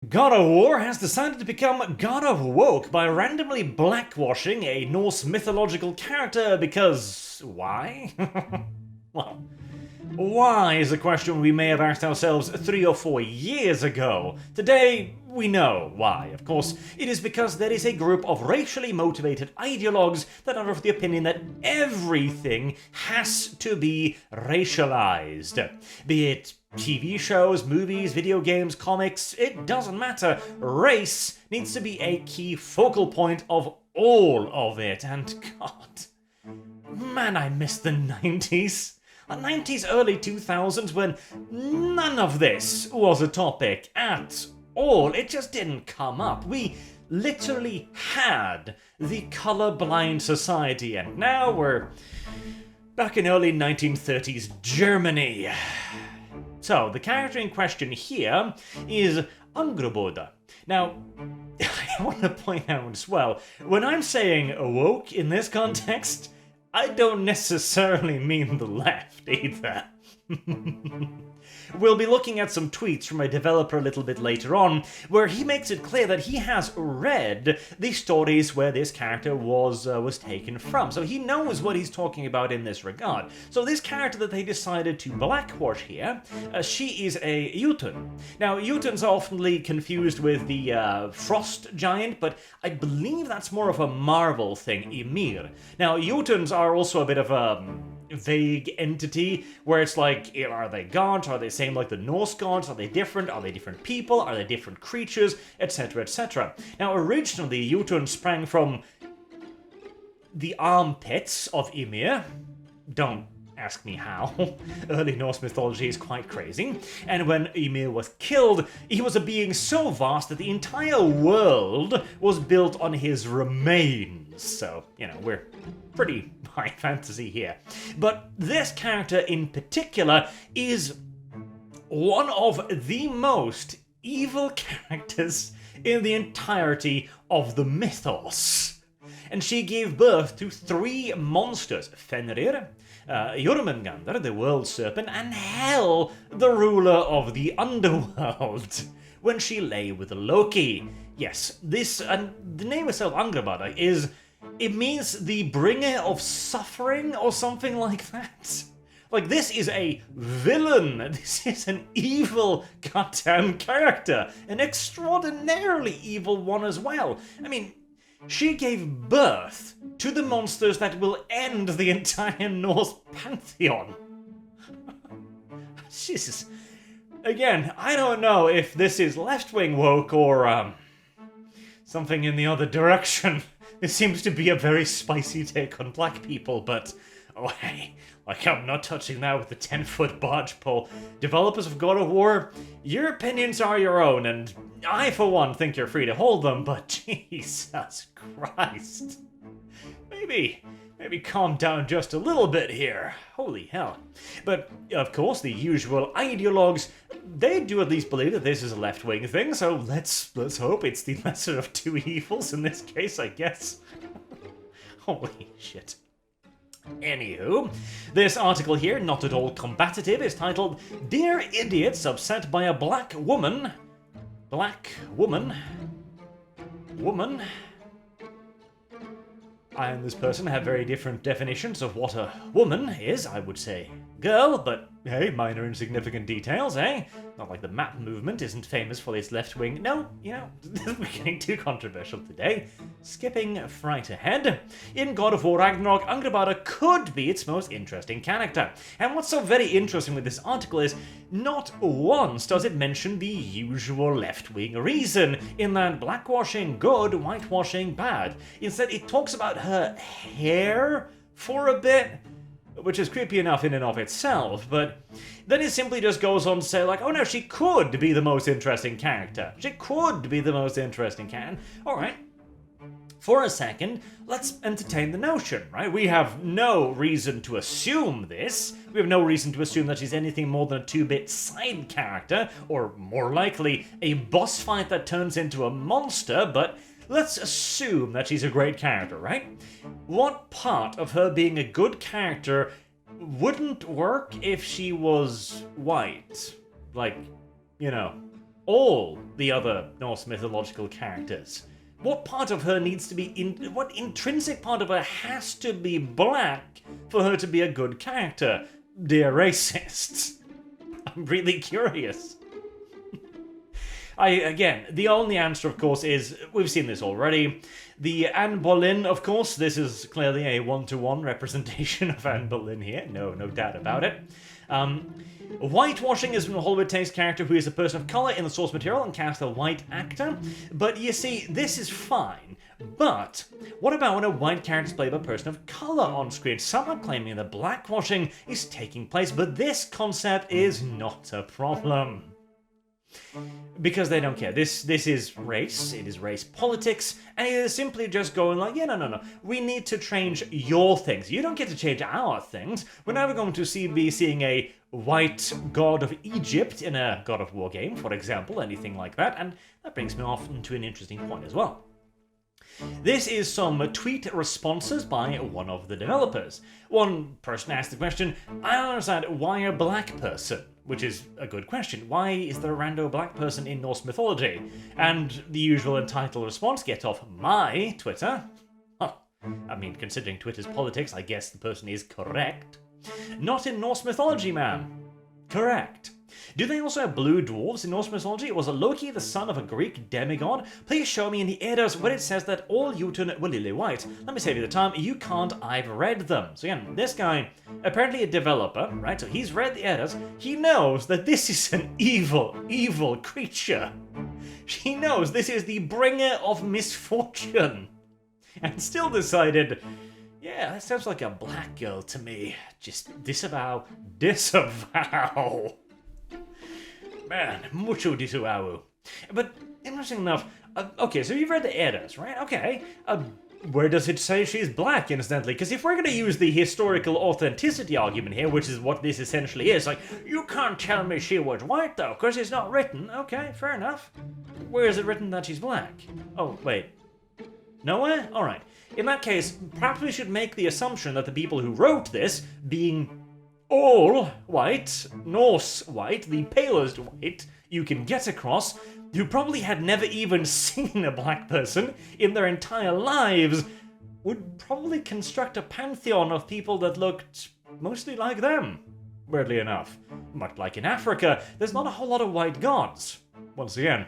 God of War has decided to become God of Woke by randomly blackwashing a Norse mythological character because... why? Well, why is a question we may have asked ourselves 3 or 4 years ago. Today, we know why. Of course, it is because there is a group of racially motivated ideologues that are of the opinion that everything has to be racialized. Be it TV shows, movies, video games, comics, it doesn't matter. Race needs to be a key focal point of all of it. And God, man, I miss the 90s. The 90s, early 2000s, when none of this was a topic at all. It just didn't come up. We literally had the colorblind society, and now we're back in early 1930s Germany. So, the character in question here is Angrboda. Now, I want to point out as well, when I'm saying woke in this context, I don't necessarily mean the left either. We'll be looking at some tweets from a developer a little bit later on, where he makes it clear that he has read the stories where this character was taken from, so he knows what he's talking about in this regard. So this character that they decided to blackwash here, she is a Jotun. Now, Jotuns are often confused with the frost giant, but I believe that's more of a Marvel thing, Ymir. Now, Jotuns are also a bit of a vague entity where it's like, are they gods? Are they same like the Norse gods? Are they different? Are they different people? Are they different creatures? Etc, etc. Now, originally, Jotun sprang from the armpits of Ymir. Don't ask me how. Early Norse mythology is quite crazy. And when Ymir was killed, he was a being so vast that the entire world was built on his remains. So, you know, we're pretty high fantasy here. But this character in particular is one of the most evil characters in the entirety of the mythos. And she gave birth to 3 monsters: Fenrir, Jormungandr, the world serpent, and Hel, the ruler of the underworld, when she lay with Loki. Yes, this, and the name itself, Angrboda, it means the bringer of suffering or something like that. Like, this is a villain. This is an evil goddamn character. An extraordinarily evil one as well. I mean, she gave birth to the monsters that will end the entire Norse pantheon. Jesus. Again, I don't know if this is left-wing woke or, something in the other direction. This seems to be a very spicy take on black people, but oh hey, like I'm not touching that with a 10-foot barge pole. Developers of God of War, your opinions are your own, and I for one think you're free to hold them, but Jesus Christ. Maybe calm down just a little bit here. Holy hell. But, of course, the usual ideologues, they do at least believe that this is a left-wing thing, so let's hope it's the lesser of 2 evils in this case, I guess. Holy shit. Anywho, this article here, not at all combative, is titled, "Dear Idiots Upset by a Black Woman." Black woman. Woman. I and this person have very different definitions of what a woman is. I would say girl, but hey, minor insignificant details, eh? Not like the map movement isn't famous for its left wing. No, you know, we're getting too controversial today. Skipping right ahead. In God of War Ragnarok, Angrboda could be its most interesting character. And what's so very interesting with this article is, not once does it mention the usual left-wing reason, in that blackwashing good, whitewashing bad. Instead, it talks about her hair for a bit, which is creepy enough in and of itself, but then it simply just goes on to say, like, oh no, she could be the most interesting character. She could be the most interesting character. Alright. For a second, let's entertain the notion, right? We have no reason to assume this. We have no reason to assume that she's anything more than a 2-bit side character, or more likely, a boss fight that turns into a monster, but let's assume that she's a great character, right? What part of her being a good character wouldn't work if she was white? Like, you know, all the other Norse mythological characters? What part of her needs to be what intrinsic part of her has to be black for her to be a good character? Dear racists. I'm really curious. Again, the only answer, of course, is, we've seen this already. The Anne Boleyn, of course, this is clearly a one-to-one representation of Anne Boleyn here, no doubt about it. Whitewashing is when Hollywood takes a character who is a person of color in the source material and casts a white actor. But you see, this is fine. But what about when a white character is played by a person of color on screen? Some are claiming that blackwashing is taking place, but this concept is not a problem. Because they don't care. This is race, it is race politics, and it is simply just going like, yeah, no. We need to change your things. You don't get to change our things. We're never going to be seeing a white god of Egypt in a God of War game, for example, anything like that, and that brings me off into an interesting point as well. This is some tweet responses by one of the developers. One person asked the question, I don't understand, why a black person? Which is a good question. Why is there a rando black person in Norse mythology? And the usual entitled response, get off my Twitter. Huh. I mean, considering Twitter's politics, I guess the person is correct. Not in Norse mythology, ma'am. Correct. Do they also have blue dwarves in Norse mythology? Was Loki the son of a Greek demigod? Please show me in the Eddas where it says that all Jotun were lily white. Let me save you the time. You can't. I've read them. So again, this guy, apparently a developer, right? So he's read the Eddas. He knows that this is an evil, evil creature. He knows this is the bringer of misfortune. And still decided, yeah, that sounds like a black girl to me. Just disavow. Man, mucho disavow. But interesting enough, okay, so you've read the Eddas, right? Okay, where does it say she's black, incidentally? Because if we're going to use the historical authenticity argument here, which is what this essentially is, like, you can't tell me she was white, though, because it's not written. Okay, fair enough. Where is it written that she's black? Oh, wait. Nowhere? Alright. In that case, perhaps we should make the assumption that the people who wrote this, being all white, Norse white, the palest white you can get across, who probably had never even seen a black person in their entire lives, would probably construct a pantheon of people that looked mostly like them. Weirdly enough. Much like in Africa, there's not a whole lot of white gods. Once again,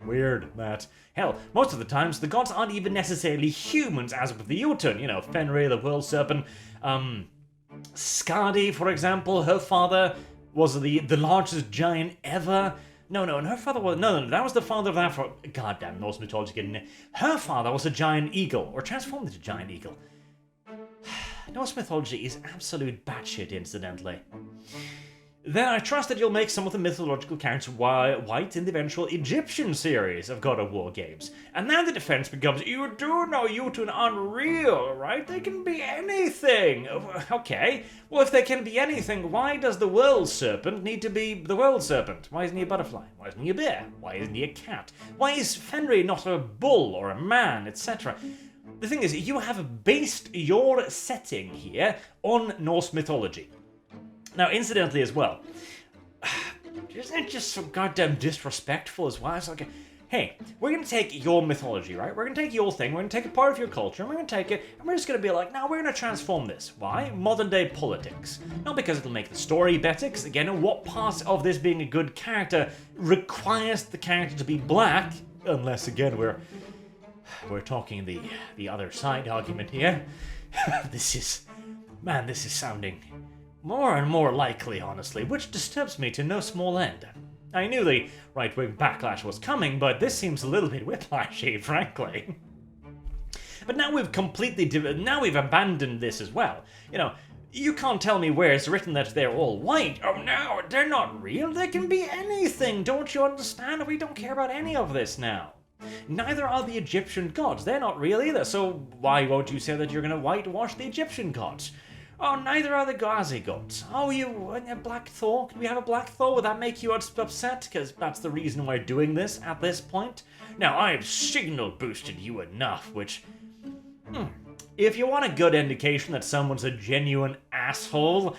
weird that. Hell, most of the times the gods aren't even necessarily humans, as with the Jotun. You know, Fenrir, the world serpent, Skadi, for example, her father was the largest giant ever. No, and her father was... No, that was the father of Afro... Goddamn, Norse mythology getting it. Her father was a giant eagle, or transformed into a giant eagle. Norse mythology is absolute batshit, incidentally. Then I trust that you'll make some of the mythological characters white in the eventual Egyptian series of God of War games. And now the defense becomes, you do know Jotun unreal, right? They can be anything. Okay, well if they can be anything, why does the world serpent need to be the world serpent? Why isn't he a butterfly? Why isn't he a bear? Why isn't he a cat? Why is Fenrir not a bull or a man, etc.? The thing is, you have based your setting here on Norse mythology. Now, incidentally as well, isn't it just so goddamn disrespectful as well? It's like, hey, we're going to take your mythology, right? We're going to take your thing, we're going to take a part of your culture, and we're going to take it, and we're just going to be like, no, we're going to transform this. Why? Modern day politics. Not because it'll make the story better, because again, what part of this being a good character requires the character to be black? Unless, again, we're talking the other side argument here. This is sounding more and more likely, honestly, which disturbs me to no small end. I knew the right-wing backlash was coming, but this seems a little bit whiplashy, frankly. But now we've abandoned this as well. You know, you can't tell me where it's written that they're all white. Oh no, they're not real, they can be anything, don't you understand? We don't care about any of this now. Neither are the Egyptian gods, they're not real either, so why won't you say that you're gonna whitewash the Egyptian gods? Oh, neither are the Gazi gods. Oh, a Black Thor? Can we have a Black Thor? Would that make you upset? Because that's the reason we're doing this at this point. Now, I've signal boosted you enough, which... if you want a good indication that someone's a genuine asshole,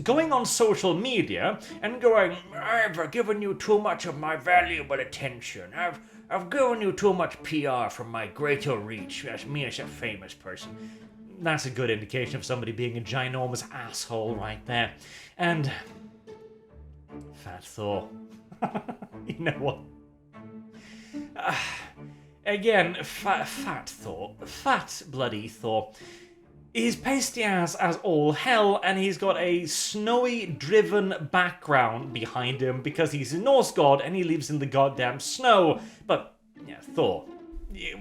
going on social media and going, I've given you too much of my valuable attention. I've given you too much PR from my greater reach as me as a famous person. That's a good indication of somebody being a ginormous asshole right there. And Fat Thor. You know what? Again, fat Thor. Fat bloody Thor. He's pasty as all hell, and he's got a snowy-driven background behind him because he's a Norse god and he lives in the goddamn snow. But, yeah, Thor.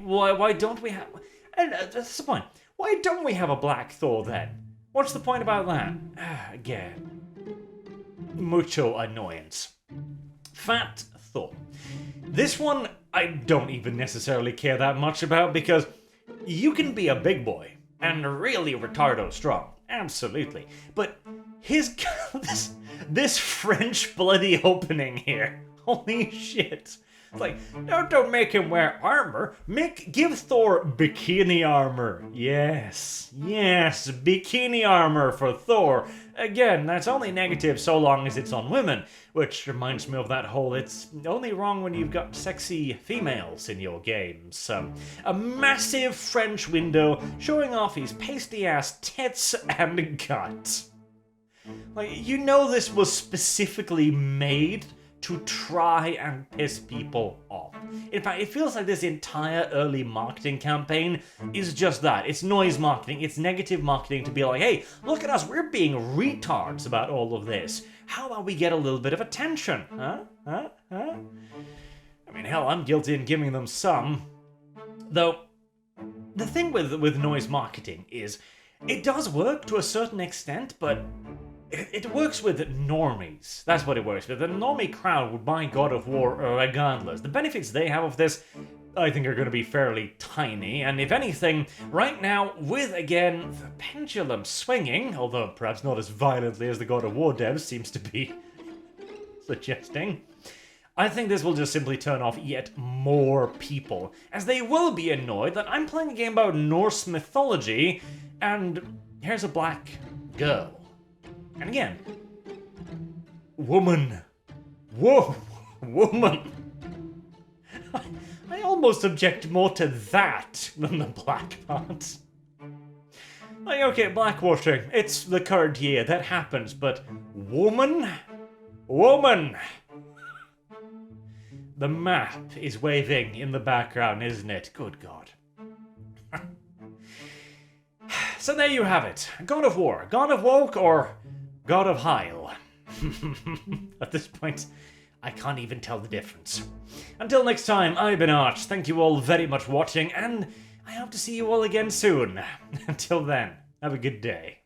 Why don't we have... And that's the point. Why don't we have a black Thor then? What's the point about that? Again. Mucho annoyance. Fat Thor. This one I don't even necessarily care that much about because you can be a big boy and really retardo strong. Absolutely. But this French bloody opening here. Holy shit. It's like, no, don't make him wear armor. Give Thor bikini armor. Yes, bikini armor for Thor. Again, that's only negative so long as it's on women, which reminds me of that whole it's only wrong when you've got sexy females in your games. A massive French window showing off his pasty-ass tits and guts. Like, you know this was specifically made to try and piss people off. In fact, it feels like this entire early marketing campaign is just that. It's noise marketing, it's negative marketing to be like, hey, look at us, we're being retards about all of this. How about we get a little bit of attention? Huh? I mean, hell, I'm guilty in giving them some. Though, the thing with noise marketing is, it does work to a certain extent, but it works with normies. That's what it works with. The normie crowd would buy God of War regardless. The benefits they have of this, I think, are going to be fairly tiny. And if anything, right now, with, again, the pendulum swinging, although perhaps not as violently as the God of War devs seems to be suggesting, I think this will just simply turn off yet more people, as they will be annoyed that I'm playing a game about Norse mythology, and here's a black girl. And again, woman. Whoa, woman. I almost object more to that than the black part. Like, okay, blackwashing, it's the current year, that happens, but woman? Woman! The map is waving in the background, isn't it? Good God. So there you have it. God of War, God of Woke, or God of Heil. At this point, I can't even tell the difference. Until next time, I've been Arch. Thank you all very much for watching, and I hope to see you all again soon. Until then, have a good day.